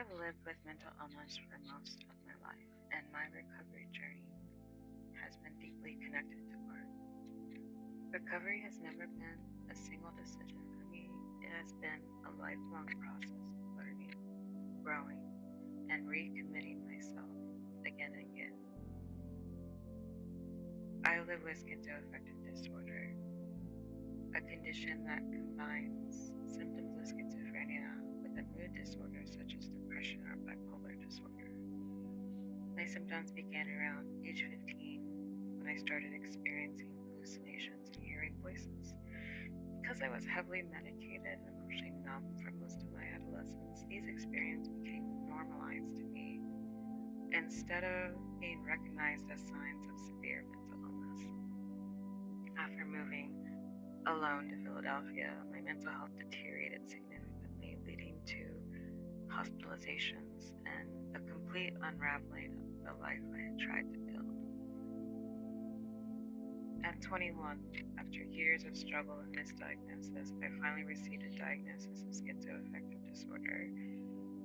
have lived with mental illness for most of my life, and my recovery journey has been deeply connected to art. Recovery has never been a single decision for me. It has been a lifelong process of learning, growing, and recommitting myself again and again. I live with schizoaffective disorder, a condition that combines symptoms of schizophrenia with a mood disorder such as depression or bipolar disorder. My symptoms began around age 15 when I started experiencing hallucinations and hearing voices. Because I was heavily medicated and emotionally numb for most of my adolescence, these experiences became normalized to me instead of being recognized as signs of severe mental illness. After moving alone to Philadelphia, my mental health deteriorated significantly, leading to hospitalizations and a complete unraveling of the life I had tried to build. At 21, after years of struggle and misdiagnosis, I finally received a diagnosis of schizoaffective disorder,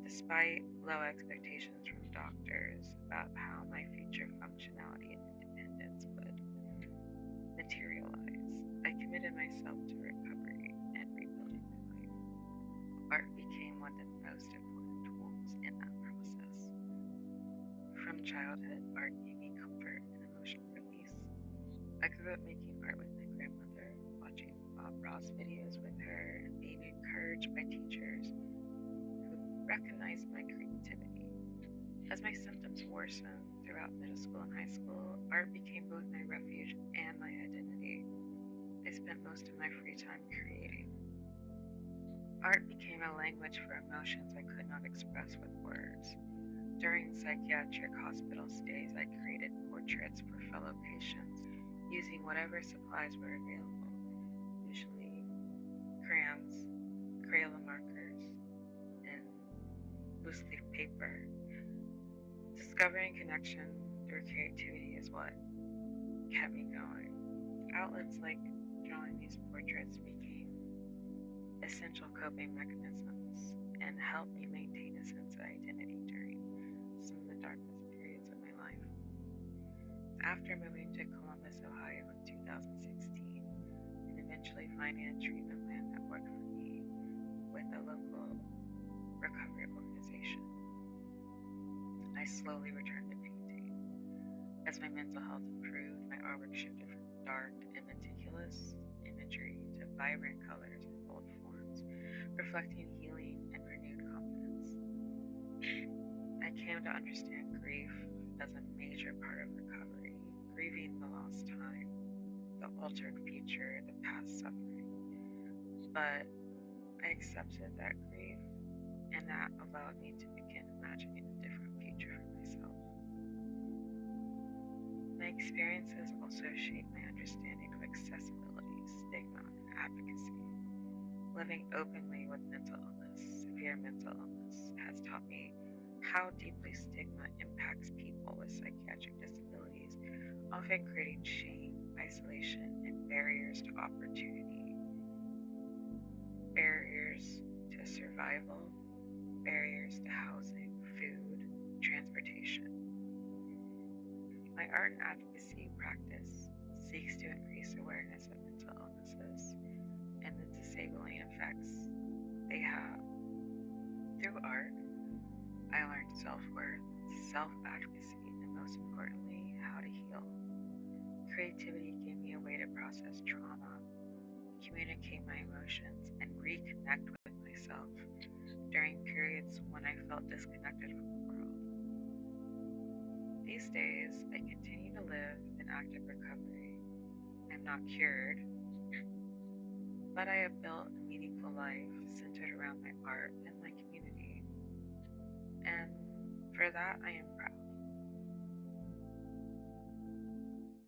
despite low expectations from doctors about how my future functionality and independence would materialize. I committed myself to recovery and rebuilding my life. Art became one of the most important tools in that process. From childhood, art gave me comfort and emotional release. I grew up making art with my grandmother, watching Bob Ross videos with her, and being encouraged by teachers who recognized my creativity. As my symptoms worsened throughout middle school and high school, art became both my refuge and my identity. I spent most of my free time creating. Art became a language for emotions I could not express with words. During psychiatric hospital stays, I created portraits for fellow patients using whatever supplies were available, usually crayons, Crayola markers, and loose leaf paper. Discovering connection through creativity is what kept me going. Outlets like drawing these portraits became essential coping mechanisms and helped me maintain a sense of identity during some of the darkest periods of my life. After moving to Columbus, Ohio in 2016, and eventually finding a treatment plan that worked for me with a local recovery organization, I slowly returned to painting. As my mental health improved, my artwork shifted from dark and meticulous imagery to vibrant colors and bold forms, reflecting healing and renewed confidence. I came to understand grief as a major part of recovery, grieving the lost time, the altered future, the past suffering. But I accepted that grief, and that allowed me to begin imagining a different future for myself. My experiences also shaped my understanding of accessibility, stigma, and advocacy. Living openly with mental illness, severe mental illness, has taught me how deeply stigma impacts people with psychiatric disabilities, often creating shame, isolation, and barriers to opportunity, barriers to survival, barriers to housing, food, transportation. My art and advocacy practice seeks to increase awareness of mental illnesses and the disabling effects they have. Through art, I learned self-worth, self-advocacy, and most importantly, how to heal. Creativity gave me a way to process trauma, communicate my emotions, and reconnect with myself during periods when I felt disconnected from the world. These days, I continue to live in active recovery. I'm not cured, but I have built a meaningful life centered around my art and my community. And for that, I am proud.